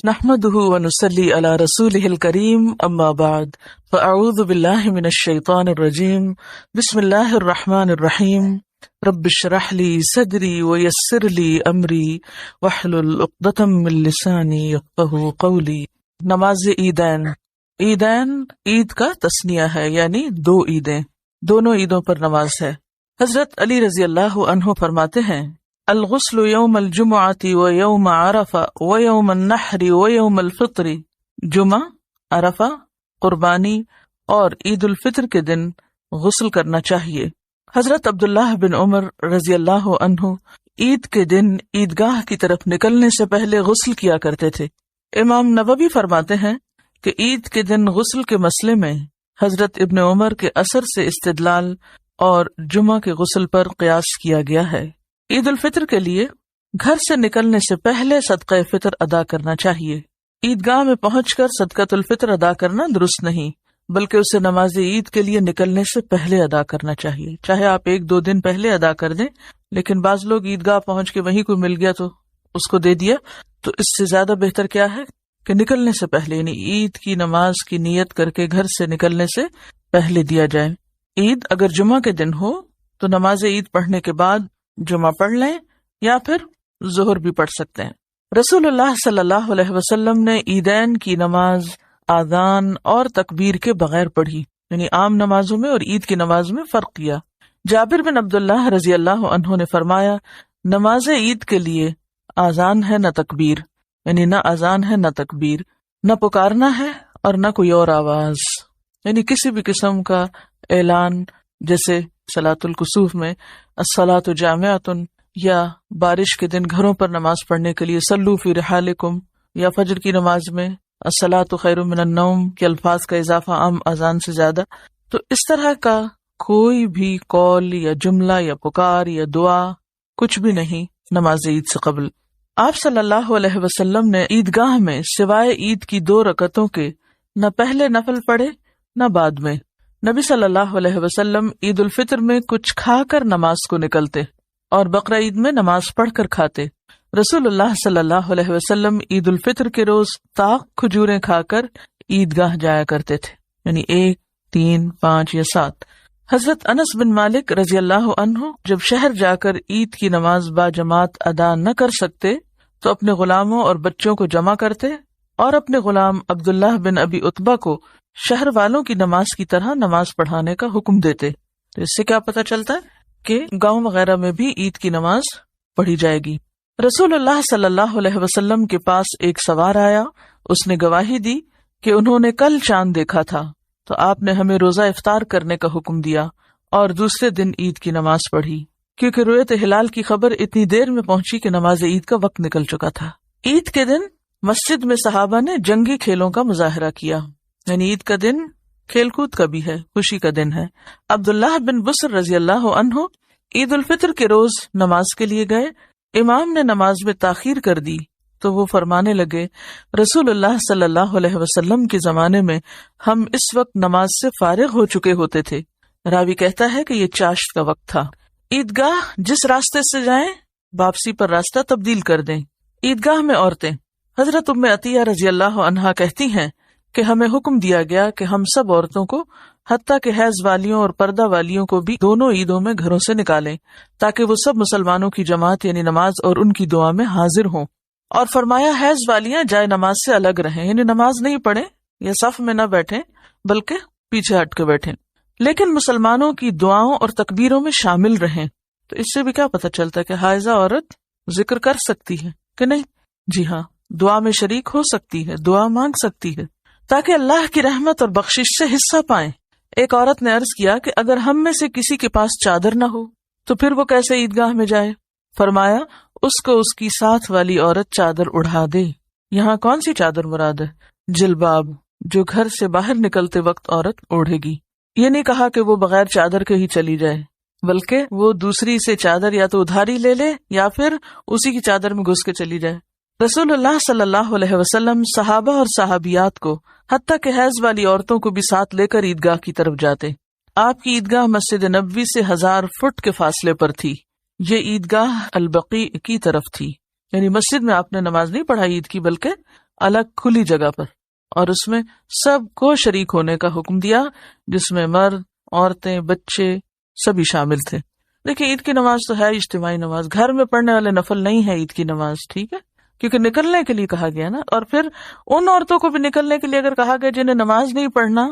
نحمده ونصلي على رسوله الكريم اما بعد فاعوذ بالله من الشيطان الرجيم بسم الله الرحمن الرحيم رب اشرح لي صدري ويسر لي امري واحلل عقدة من لساني يفقهوا قولي۔ نماز عیدین، عیدین عید کا تسنیہ ہے، یعنی دو عیدیں، دونوں عیدوں پر نماز ہے۔ حضرت علی رضی اللہ عنہ فرماتے ہیں الغسل یوم الجمعۃ و یوم عرفہ و یوم النحر و یوم الفطر، جمعہ، عرفہ، قربانی اور عید الفطر کے دن غسل کرنا چاہیے۔ حضرت عبداللہ بن عمر رضی اللہ عنہ عید کے دن عیدگاہ کی طرف نکلنے سے پہلے غسل کیا کرتے تھے۔ امام نووی فرماتے ہیں کہ عید کے دن غسل کے مسئلے میں حضرت ابن عمر کے اثر سے استدلال اور جمعہ کے غسل پر قیاس کیا گیا ہے۔ عید الفطر کے لیے گھر سے نکلنے سے پہلے صدقہ فطر ادا کرنا چاہیے۔ عیدگاہ میں پہنچ کر صدقۃ الفطر ادا کرنا درست نہیں، بلکہ اسے نماز عید کے لیے نکلنے سے پہلے ادا کرنا چاہیے۔ چاہے آپ 1-2 دن پہلے ادا کر دیں، لیکن بعض لوگ عیدگاہ پہنچ کے وہیں کوئی مل گیا تو اس کو دے دیا، تو اس سے زیادہ بہتر کیا ہے کہ نکلنے سے پہلے، یعنی عید کی نماز کی نیت کر کے گھر سے نکلنے سے پہلے دیا جائے۔ عید اگر جمعہ کے دن ہو تو نماز عید پڑھنے کے بعد جمعہ پڑھ لیں یا پھر ظہر بھی پڑھ سکتے ہیں۔ رسول اللہ صلی اللہ علیہ وسلم نے عیدین کی نماز آذان اور تکبیر کے بغیر پڑھی، یعنی عام نمازوں میں اور عید کی نماز میں فرق کیا۔ جابر بن عبداللہ رضی اللہ عنہ نے فرمایا نماز عید کے لیے آذان ہے نہ تکبیر، یعنی نہ آذان ہے نہ تکبیر، نہ پکارنا ہے اور نہ کوئی اور آواز، یعنی کسی بھی قسم کا اعلان، جیسے صلاۃ الکسوف میں الصلاۃ جامعۃ، یا بارش کے دن گھروں پر نماز پڑھنے کے لیے صلوا فی رحالکم، یا فجر کی نماز میں الصلاۃ خیر من النوم کے الفاظ کا اضافہ عام اذان سے زیادہ۔ تو اس طرح کا کوئی بھی قول یا جملہ یا پکار یا دعا کچھ بھی نہیں نماز عید سے قبل۔ آپ صلی اللہ علیہ وسلم نے عیدگاہ میں سوائے عید کی 2 رکعتوں کے نہ پہلے نفل پڑھے نہ بعد میں۔ نبی صلی اللہ علیہ وسلم عید الفطر میں کچھ کھا کر نماز کو نکلتے اور بقرہ عید میں نماز پڑھ کر کھاتے۔ رسول اللہ صلی اللہ علیہ وسلم عید الفطر کے روز طاق کھجوریں کھا کر عیدگاہ جایا کرتے تھے، یعنی 1، 3، 5 یا 7۔ حضرت انس بن مالک رضی اللہ عنہ جب شہر جا کر عید کی نماز با جماعت ادا نہ کر سکتے تو اپنے غلاموں اور بچوں کو جمع کرتے اور اپنے غلام عبداللہ بن ابی عتبہ کو شہر والوں کی نماز کی طرح نماز پڑھانے کا حکم دیتے۔ تو اس سے کیا پتہ چلتا ہے کہ گاؤں وغیرہ میں بھی عید کی نماز پڑھی جائے گی۔ رسول اللہ صلی اللہ علیہ وسلم کے پاس ایک سوار آیا، اس نے گواہی دی کہ انہوں نے کل چاند دیکھا تھا، تو آپ نے ہمیں روزہ افطار کرنے کا حکم دیا اور دوسرے دن عید کی نماز پڑھی، کیونکہ رؤیت ہلال کی خبر اتنی دیر میں پہنچی کہ نماز عید کا وقت نکل چکا تھا۔ عید کے دن مسجد میں صحابہ نے جنگی کھیلوں کا مظاہرہ کیا، یعنی عید کا دن کھیل کود کا بھی ہے، خوشی کا دن ہے۔ عبداللہ بن بصر رضی اللہ عنہ عید الفطر کے روز نماز کے لیے گئے، امام نے نماز میں تاخیر کر دی تو وہ فرمانے لگے رسول اللہ صلی اللہ علیہ وسلم کے زمانے میں ہم اس وقت نماز سے فارغ ہو چکے ہوتے تھے۔ راوی کہتا ہے کہ یہ چاشت کا وقت تھا۔ عیدگاہ جس راستے سے جائیں واپسی پر راستہ تبدیل کر دیں۔ عیدگاہ میں عورتیں، حضرت ام عطیہ رضی اللہ عنہا کہتی ہیں کہ ہمیں حکم دیا گیا کہ ہم سب عورتوں کو حتیٰ کہ حیض والیوں اور پردہ والیوں کو بھی دونوں عیدوں میں گھروں سے نکالیں تاکہ وہ سب مسلمانوں کی جماعت یعنی نماز اور ان کی دعا میں حاضر ہوں، اور فرمایا حیض والیاں جائے نماز سے الگ رہیں، یعنی نماز نہیں پڑھیں یا صف میں نہ بیٹھیں بلکہ پیچھے ہٹ کے بیٹھیں، لیکن مسلمانوں کی دعاؤں اور تکبیروں میں شامل رہیں۔ تو اس سے بھی کیا پتہ چلتا ہے کہ حائضہ عورت ذکر کر سکتی ہے کہ نہیں؟ جی ہاں، دعا میں شریک ہو سکتی ہے، دعا مانگ سکتی ہے تاکہ اللہ کی رحمت اور بخشش سے حصہ پائیں۔ ایک عورت نے عرض کیا کہ اگر ہم میں سے کسی کے پاس چادر نہ ہو تو پھر وہ کیسے عیدگاہ میں جائے؟ فرمایا اس کو اس کی ساتھ والی عورت چادر اڑا دے۔ یہاں کون سی چادر مراد ہے؟ جلباب، جو گھر سے باہر نکلتے وقت عورت اوڑھے گی۔ یہ نہیں کہا کہ وہ بغیر چادر کے ہی چلی جائے، بلکہ وہ دوسری سے چادر یا تو ادھاری لے لے یا پھر اسی کی چادر میں گھس کے چلی جائے۔ رسول اللہ صلی اللہ علیہ وسلم صحابہ اور صحابیات کو حتیٰ کہ حیض والی عورتوں کو بھی ساتھ لے کر عیدگاہ کی طرف جاتے۔ آپ کی عیدگاہ مسجد نبوی سے 1000 فٹ کے فاصلے پر تھی۔ یہ عیدگاہ البقیع کی طرف تھی، یعنی مسجد میں آپ نے نماز نہیں پڑھائی عید کی، بلکہ الگ کھلی جگہ پر، اور اس میں سب کو شریک ہونے کا حکم دیا، جس میں مرد، عورتیں، بچے سبھی شامل تھے۔ دیکھیں عید کی نماز تو ہے اجتماعی نماز، گھر میں پڑھنے والے نفل نہیں ہے عید کی نماز، ٹھیک ہے، کیونکہ نکلنے کے لیے کہا گیا نا۔ اور پھر ان عورتوں کو بھی نکلنے کے لیے اگر کہا گیا جنہیں نماز نہیں پڑھنا،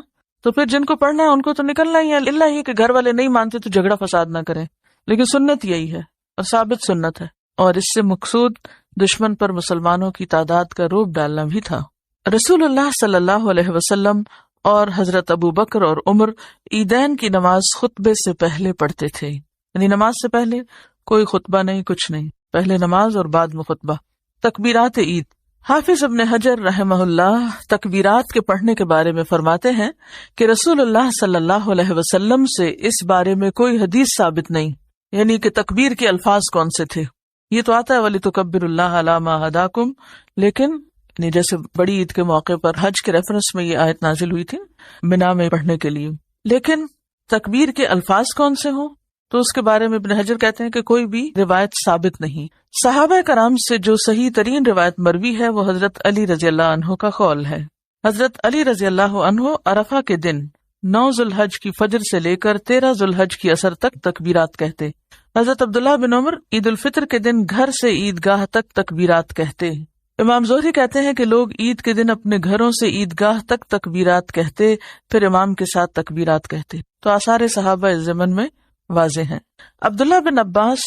تو پھر جن کو پڑھنا ہے ان کو تو نکلنا ہی ہے، اللہ ہی کہ گھر والے نہیں مانتے تو جھگڑا فساد نہ کریں، لیکن سنت یہی ہے اور ثابت سنت ہے، اور اس سے مقصود دشمن پر مسلمانوں کی تعداد کا روب ڈالنا بھی تھا۔ رسول اللہ صلی اللہ علیہ وسلم اور حضرت ابو بکر اور عمر عیدین کی نماز خطبے سے پہلے پڑھتے تھے، یعنی نماز سے پہلے کوئی خطبہ نہیں، کچھ نہیں، پہلے نماز اور بعد میں خطبہ۔ تکبیرات عید، حافظ ابن حجر رحمہ اللہ تکبیرات کے پڑھنے کے بارے میں فرماتے ہیں کہ رسول اللہ صلی اللہ علیہ وسلم سے اس بارے میں کوئی حدیث ثابت نہیں، یعنی کہ تکبیر کے الفاظ کون سے تھے۔ یہ تو آتا ہے وَلِتُكَبِّرُوا اللَّهَ عَلَى مَا هَدَاكُمْ، لیکن یعنی جیسے بڑی عید کے موقع پر حج کے ریفرنس میں یہ آیت نازل ہوئی تھی منا میں پڑھنے کے لیے، لیکن تکبیر کے الفاظ کون سے ہوں تو اس کے بارے میں ابن حجر کہتے ہیں کہ کوئی بھی روایت ثابت نہیں۔ صحابہ کرام سے جو صحیح ترین روایت مروی ہے وہ حضرت علی رضی اللہ عنہ کا قول ہے۔ حضرت علی رضی اللہ عنہ عرفہ کے دن 9 ذوالحج کی فجر سے لے کر 13 ذوالحج کی عصر تک تکبیرات کہتے۔ حضرت عبداللہ بن عمر عید الفطر کے دن گھر سے عیدگاہ تک تکبیرات کہتے۔ امام زہری کہتے ہیں کہ لوگ عید کے دن اپنے گھروں سے عیدگاہ تک تکبیرات کہتے، پھر امام کے ساتھ تکبیرات کہتے، تو آثار صحابہ اس ضمن میں واضح ہیں۔ عبداللہ بن عباس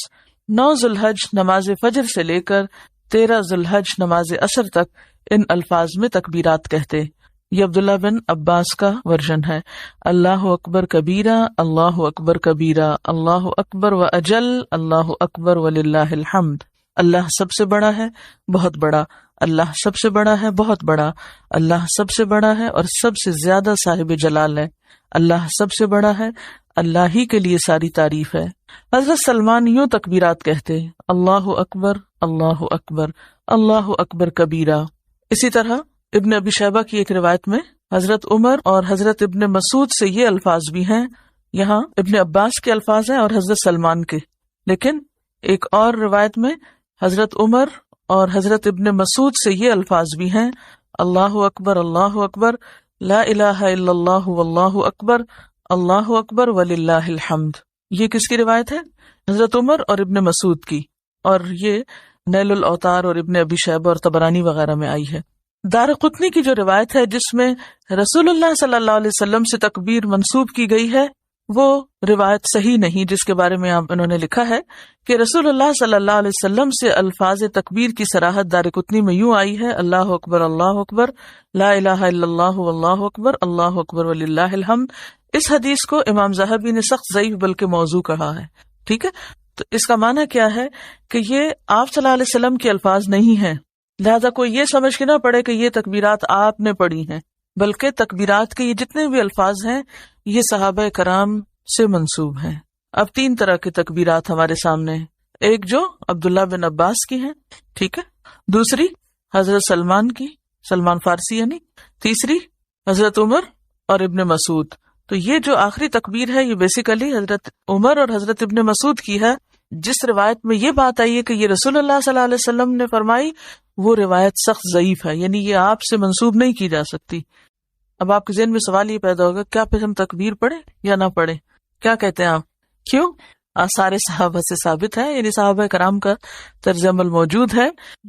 9 ذوالحج نماز فجر سے لے کر 13 ذوالحج نماز عصر تک ان الفاظ میں تکبیرات کہتے۔ یہ عبداللہ بن عباس کا ورژن ہے۔ اللہ اکبر کبیرہ، اللہ اکبر کبیرہ، اللہ اکبر و اجل، اللہ اکبر وللہ الحمد۔ اللہ سب سے بڑا ہے، بہت بڑا، اللہ سب سے بڑا ہے، بہت بڑا، اللہ سب سے بڑا ہے اور سب سے زیادہ صاحب جلال ہے، اللہ سب سے بڑا ہے، اللہ ہی کے لیے ساری تعریف ہے۔ حضرت سلمان یوں تکبیرات کہتے، اللہ اکبر، اللہ اکبر، اللہ اکبر کبیرہ۔ اسی طرح ابن ابی شیبہ کی ایک روایت میں حضرت عمر اور حضرت ابن مسعود سے یہ الفاظ بھی ہیں، یہاں ابن عباس کے الفاظ ہیں اور حضرت سلمان کے، لیکن ایک اور روایت میں حضرت عمر اور حضرت ابن مسعود سے یہ الفاظ بھی ہیں، اللہ اکبر، اللہ اکبر، لا الہ الا اللہ واللہ اکبر، اللہ اکبر وللہ الحمد۔ یہ کس کی روایت ہے؟ حضرت عمر اور ابن مسعود کی، اور یہ نیل الاوطار اور ابن ابی شیبہ اور طبرانی وغیرہ میں آئی ہے۔ دارقطنی کی جو روایت ہے جس میں رسول اللہ صلی اللہ علیہ وسلم سے تکبیر منسوب کی گئی ہے، وہ روایت صحیح نہیں، جس کے بارے میں انہوں نے لکھا ہے کہ رسول اللہ صلی اللہ علیہ وسلم سے الفاظ تکبیر کی صراحت دارقطنی میں یوں آئی ہے، اللہ اکبر، اللہ اکبر، لا الہ الا اللہ واللہ اکبر، اللہ اکبر وللہ الحمد۔ اس حدیث کو امام ذہبی نے سخت ضعیف بلکہ موضوع کہا ہے، ٹھیک ہے۔ تو اس کا معنی کیا ہے کہ یہ آپ صلی اللہ علیہ وسلم کے الفاظ نہیں ہیں، لہذا کوئی یہ سمجھ کے نہ پڑے کہ یہ تکبیرات آپ نے پڑھی ہیں، بلکہ تکبیرات کے یہ جتنے بھی الفاظ ہیں یہ صحابہ کرام سے منسوب ہیں۔ اب 3 طرح کی تکبیرات ہمارے سامنے ہیں، ایک جو عبداللہ بن عباس کی ہیں، ٹھیک ہے، دوسری حضرت سلمان کی، سلمان فارسی یعنی، تیسری حضرت عمر اور ابن مسعود۔ تو یہ جو آخری تکبیر ہے یہ بیسیکلی حضرت عمر اور حضرت ابن مسعود کی ہے۔ جس روایت میں یہ بات آئی ہے کہ یہ رسول اللہ صلی اللہ علیہ وسلم نے فرمائی، وہ روایت سخت ضعیف ہے، یعنی یہ آپ سے منسوب نہیں کی جا سکتی۔ اب آپ کے ذہن میں سوال یہ پیدا ہوگا، کیا پھر ہم تکبیر پڑھیں یا نہ پڑھیں؟ کیا کہتے ہیں آپ؟ کیوں؟ آثار صحابہ سے ثابت ہے، یعنی صحابہ کرام کا طرز عمل موجود ہے۔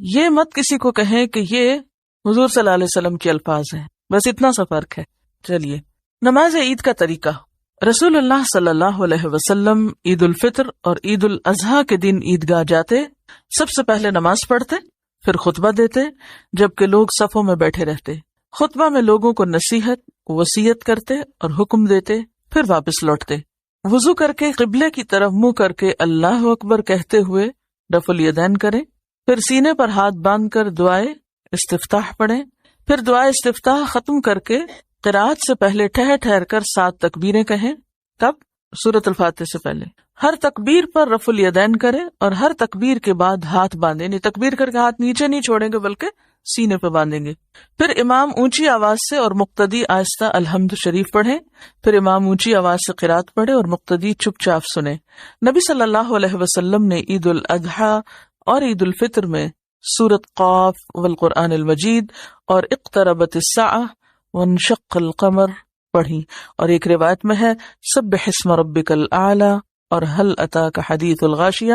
یہ مت کسی کو کہیں کہ یہ حضور صلی اللہ علیہ وسلم کے الفاظ ہیں، بس اتنا سا فرق ہے۔ چلیے، نماز عید کا طریقہ۔ رسول اللہ صلی اللہ علیہ وسلم عید الفطر اور عید الاضحیٰ کے دن عیدگاہ جاتے، سب سے پہلے نماز پڑھتے، پھر خطبہ دیتے، جبکہ لوگ صفوں میں بیٹھے رہتے۔ خطبہ میں لوگوں کو نصیحت، وصیت کرتے اور حکم دیتے، پھر واپس لوٹتے۔ وضو کر کے قبلے کی طرف منہ کر کے اللہ اکبر کہتے ہوئے رفع الیدین کریں، پھر سینے پر ہاتھ باندھ کر دعائے استفتاح پڑھیں، پھر دعائے استفتاح ختم کر کے قرات سے پہلے ٹھہر ٹھہر کر 7 تکبیریں کہیں۔ کب؟ سورۃ الفاتحہ سے پہلے۔ ہر تکبیر پر رفع الیدین کریں اور ہر تکبیر کے بعد ہاتھ باندھیں، یعنی تکبیر کر کے ہاتھ نیچے نہیں چھوڑیں گے بلکہ سینے پہ باندھیں گے۔ پھر امام اونچی آواز سے اور مقتدی آہستہ الحمد شریف پڑھیں، پھر امام اونچی آواز سے قرات پڑھے اور مقتدی چپ چاپ سنیں۔ نبی صلی اللہ علیہ وسلم نے عید الاضحیٰ اور عید الفطر میں سورۃ قاف والقرآن المجید اور اقتربت الساعہ وانشق القمر پڑھی، اور ایک روایت میں ہے سبح اسم ربک الاعلی اور هل اتاک حدیث الغاشیہ،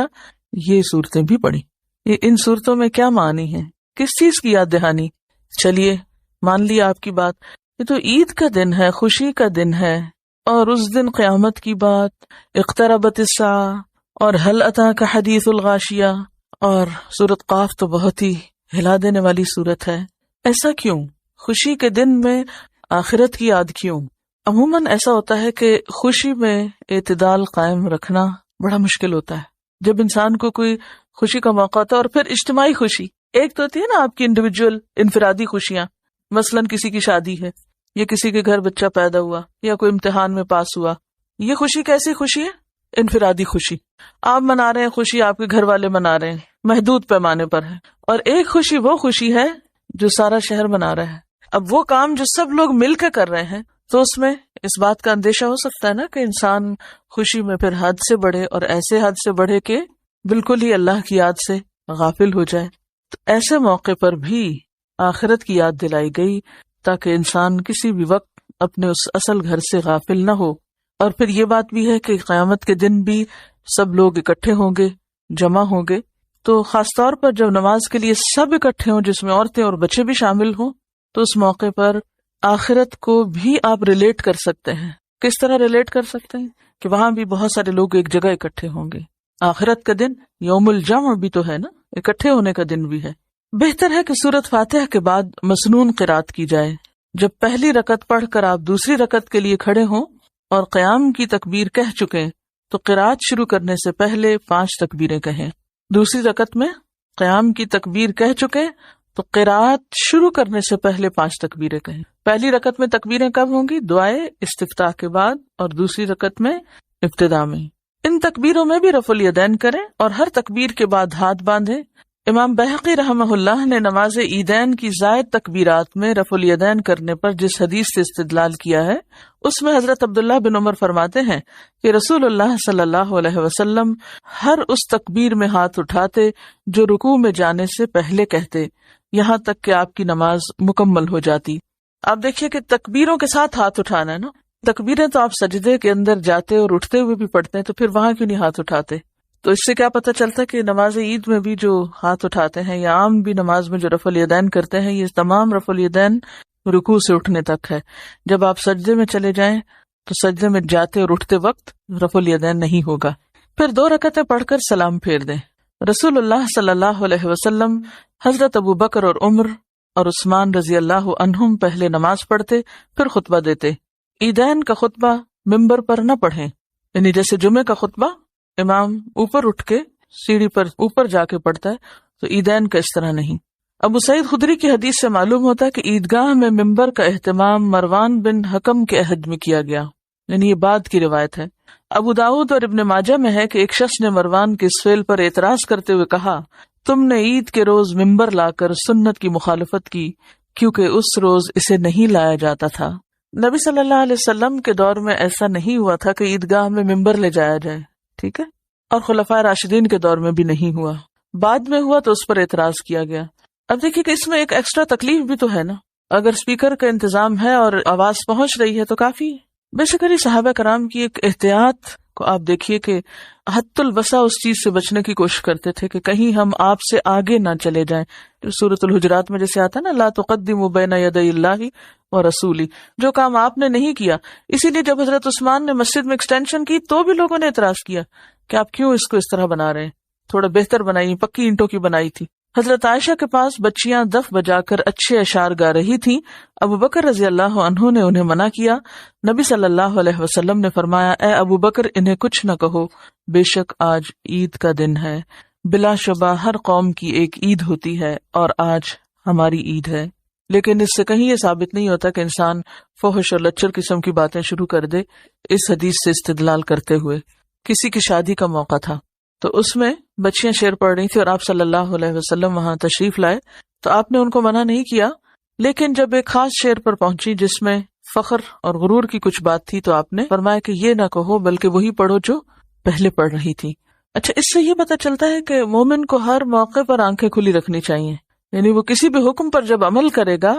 یہ صورتیں بھی پڑھی۔ ان صورتوں میں کیا معنی ہے، کس چیز کی یاد دہانی؟ چلیے مان لیا آپ کی بات، یہ تو عید کا دن ہے، خوشی کا دن ہے، اور اس دن قیامت کی بات، اقتربت الساعہ اور هل اتاک حدیث الغاشیہ، اور سورۃ قاف تو بہت ہی ہلا دینے والی سورت ہے۔ ایسا کیوں؟ خوشی کے دن میں آخرت کی یاد کیوں؟ عموماً ایسا ہوتا ہے کہ خوشی میں اعتدال قائم رکھنا بڑا مشکل ہوتا ہے۔ جب انسان کو کوئی خوشی کا موقع ہوتا ہے، اور پھر اجتماعی خوشی، ایک تو ہوتی ہے نا آپ کی انڈیویجول انفرادی خوشیاں، مثلاً کسی کی شادی ہے، یا کسی کے گھر بچہ پیدا ہوا، یا کوئی امتحان میں پاس ہوا، یہ خوشی کیسی خوشی ہے؟ انفرادی خوشی، آپ منا رہے ہیں خوشی، آپ کے گھر والے منا رہے ہیں، محدود پیمانے پر ہے۔ اور ایک خوشی وہ خوشی ہے جو سارا شہر منا رہا ہے۔ اب وہ کام جو سب لوگ مل کے کر رہے ہیں، تو اس میں اس بات کا اندیشہ ہو سکتا ہے نا کہ انسان خوشی میں پھر حد سے بڑھے، اور ایسے حد سے بڑھے کہ بالکل ہی اللہ کی یاد سے غافل ہو جائے۔ تو ایسے موقع پر بھی آخرت کی یاد دلائی گئی تاکہ انسان کسی بھی وقت اپنے اس اصل گھر سے غافل نہ ہو۔ اور پھر یہ بات بھی ہے کہ قیامت کے دن بھی سب لوگ اکٹھے ہوں گے، جمع ہوں گے، تو خاص طور پر جب نماز کے لیے سب اکٹھے ہوں، جس میں عورتیں اور بچے بھی شامل ہوں، تو اس موقع پر آخرت کو بھی آپ ریلیٹ کر سکتے ہیں۔ کس طرح ریلیٹ کر سکتے ہیں؟ کہ وہاں بھی بہت سارے لوگ ایک جگہ اکٹھے ہوں گے۔ آخرت کا دن یوم الجمع بھی تو ہے نا، اکٹھے ہونے کا دن بھی ہے۔ بہتر ہے کہ سورۃ فاتحہ کے بعد مسنون قرات کی جائے۔ جب پہلی رکعت پڑھ کر آپ دوسری رکعت کے لیے کھڑے ہوں اور قیام کی تکبیر کہہ چکے، تو قرات شروع کرنے سے پہلے 5 تکبیریں کہیں۔ دوسری رکعت میں قیام کی تکبیر کہہ چکے تو قرات شروع کرنے سے پہلے 5 تکبیریں کہیں۔ پہلی رکعت میں تکبیریں کب ہوں گی؟ دعائے استفتاح کے بعد، اور دوسری رکعت میں ابتدا میں۔ ان تکبیروں میں بھی رفع الیدین کریں، اور ہر تکبیر کے بعد ہاتھ باندھیں۔ امام بہقی رحمہ اللہ نے نماز عیدین کی زائد تکبیرات میں رفع الیدین کرنے پر جس حدیث سے استدلال کیا ہے، اس میں حضرت عبداللہ بن عمر فرماتے ہیں کہ رسول اللہ صلی اللہ علیہ وسلم ہر اس تکبیر میں ہاتھ اٹھاتے جو رکوع میں جانے سے پہلے کہتے، یہاں تک کہ آپ کی نماز مکمل ہو جاتی۔ آپ دیکھیے کہ تکبیروں کے ساتھ ہاتھ اٹھانا ہے نا۔ تکبیریں تو آپ سجدے کے اندر جاتے اور اٹھتے ہوئے بھی پڑھتے ہیں، تو پھر وہاں کیوں نہیں ہاتھ اٹھاتے؟ تو اس سے کیا پتہ چلتا ہے کہ نماز عید میں بھی جو ہاتھ اٹھاتے ہیں، یا عام بھی نماز میں جو رفع الیدین کرتے ہیں، یہ تمام رفع الیدین رکوع سے اٹھنے تک ہے۔ جب آپ سجدے میں چلے جائیں تو سجدے میں جاتے اور اٹھتے وقت رفع الیدین نہیں ہوگا۔ پھر 2 رکعتیں پڑھ کر سلام پھیر دیں۔ رسول اللہ صلی اللہ علیہ وسلم حضرت ابو بکر اور عمر اور عثمان رضی اللہ عنہم پہلے نماز پڑھتے، پھر خطبہ دیتے۔ عیدین کا خطبہ ممبر پر نہ پڑھیں، یعنی جیسے جمعے کا خطبہ امام اوپر اٹھ کے سیڑھی پر اوپر جا کے پڑھتا ہے، تو عیدین کا اس طرح نہیں۔ ابو سعید خدری کی حدیث سے معلوم ہوتا ہے کہ عیدگاہ میں ممبر کا اہتمام مروان بن حکم کے عہد میں کیا گیا، یعنی یہ بعد کی روایت ہے۔ ابو داؤد اور ابن ماجہ میں ہے کہ ایک شخص نے مروان کے اس فعل پر اعتراض کرتے ہوئے کہا، تم نے عید کے روز ممبر لا کر سنت کی مخالفت کی، کیونکہ اس روز اسے نہیں لایا جاتا تھا۔ نبی صلی اللہ علیہ وسلم کے دور میں ایسا نہیں ہوا تھا کہ عیدگاہ میں ممبر لے جایا جائے، ٹھیک ہے، اور خلفائے راشدین کے دور میں بھی نہیں ہوا، بعد میں ہوا تو اس پر اعتراض کیا گیا۔ اب دیکھیے کہ اس میں ایک ایکسٹرا تکلیف بھی تو ہے نا، اگر اسپیکر کا انتظام ہے اور آواز پہنچ رہی ہے تو کافی ہے۔ بیسیکلی صحابہ کرام کی ایک احتیاط کو آپ دیکھیے کہ حد الوسع اس چیز سے بچنے کی کوشش کرتے تھے کہ کہیں ہم آپ سے آگے نہ چلے جائیں۔ سورۃ الحجرات میں جیسے آتا ہے نا، لا تقدموا بین یدی اللہ ورسولہ، جو کام آپ نے نہیں کیا۔ اسی لیے جب حضرت عثمان نے مسجد میں ایکسٹینشن کی تو بھی لوگوں نے اعتراض کیا کہ آپ کیوں اس کو اس طرح بنا رہے ہیں، تھوڑا بہتر بنائی، پکی اینٹوں کی بنائی تھی۔ حضرت عائشہ کے پاس بچیاں دف بجا کر اچھے اشعار گا رہی تھیں، ابو بکر رضی اللہ عنہ نے انہیں منع کیا۔ نبی صلی اللہ علیہ وسلم نے فرمایا، اے ابو بکر انہیں کچھ نہ کہو، بے شک آج عید کا دن ہے، بلا شبہ ہر قوم کی ایک عید ہوتی ہے اور آج ہماری عید ہے۔ لیکن اس سے کہیں یہ ثابت نہیں ہوتا کہ انسان فحش اور لچر قسم کی باتیں شروع کر دے۔ اس حدیث سے استدلال کرتے ہوئے کسی کی شادی کا موقع تھا تو اس میں بچیاں شعر پڑھ رہی تھی اور آپ صلی اللہ علیہ وسلم وہاں تشریف لائے، تو آپ نے ان کو منع نہیں کیا، لیکن جب ایک خاص شعر پر پہنچی جس میں فخر اور غرور کی کچھ بات تھی تو آپ نے فرمایا کہ یہ نہ کہو بلکہ وہی پڑھو جو پہلے پڑھ رہی تھی۔ اچھا، اس سے یہ پتہ چلتا ہے کہ مومن کو ہر موقع پر آنکھیں کھلی رکھنی چاہیے، یعنی وہ کسی بھی حکم پر جب عمل کرے گا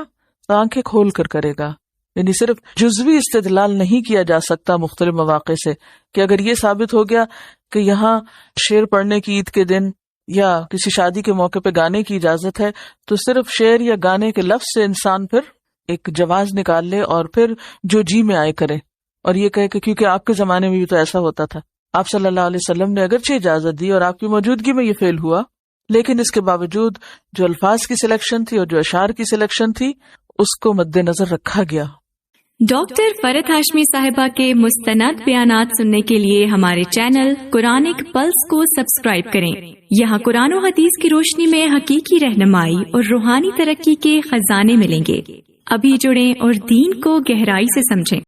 تو آنکھیں کھول کر کرے گا، یعنی صرف جزوی استدلال نہیں کیا جا سکتا مختلف مواقع سے کہ اگر یہ ثابت ہو گیا کہ یہاں شعر پڑھنے کی عید کے دن یا کسی شادی کے موقع پہ گانے کی اجازت ہے تو صرف شعر یا گانے کے لفظ سے انسان پھر ایک جواز نکال لے اور پھر جو جی میں آئے کرے، اور یہ کہے کہ کیونکہ آپ کے زمانے میں بھی تو ایسا ہوتا تھا، آپ صلی اللہ علیہ وسلم نے اگرچہ اجازت دی اور آپ کی موجودگی میں یہ فعل ہوا، لیکن اس کے باوجود جو الفاظ کی سلیکشن تھی اور جو اشعار کی سلیکشن تھی اس کو مد نظر رکھا گیا۔ ڈاکٹر فرحت ہاشمی صاحبہ کے مستند بیانات سننے کے لیے ہمارے چینل قرآنک پلس کو سبسکرائب کریں۔ یہاں قرآن و حدیث کی روشنی میں حقیقی رہنمائی اور روحانی ترقی کے خزانے ملیں گے۔ ابھی جڑیں اور دین کو گہرائی سے سمجھیں۔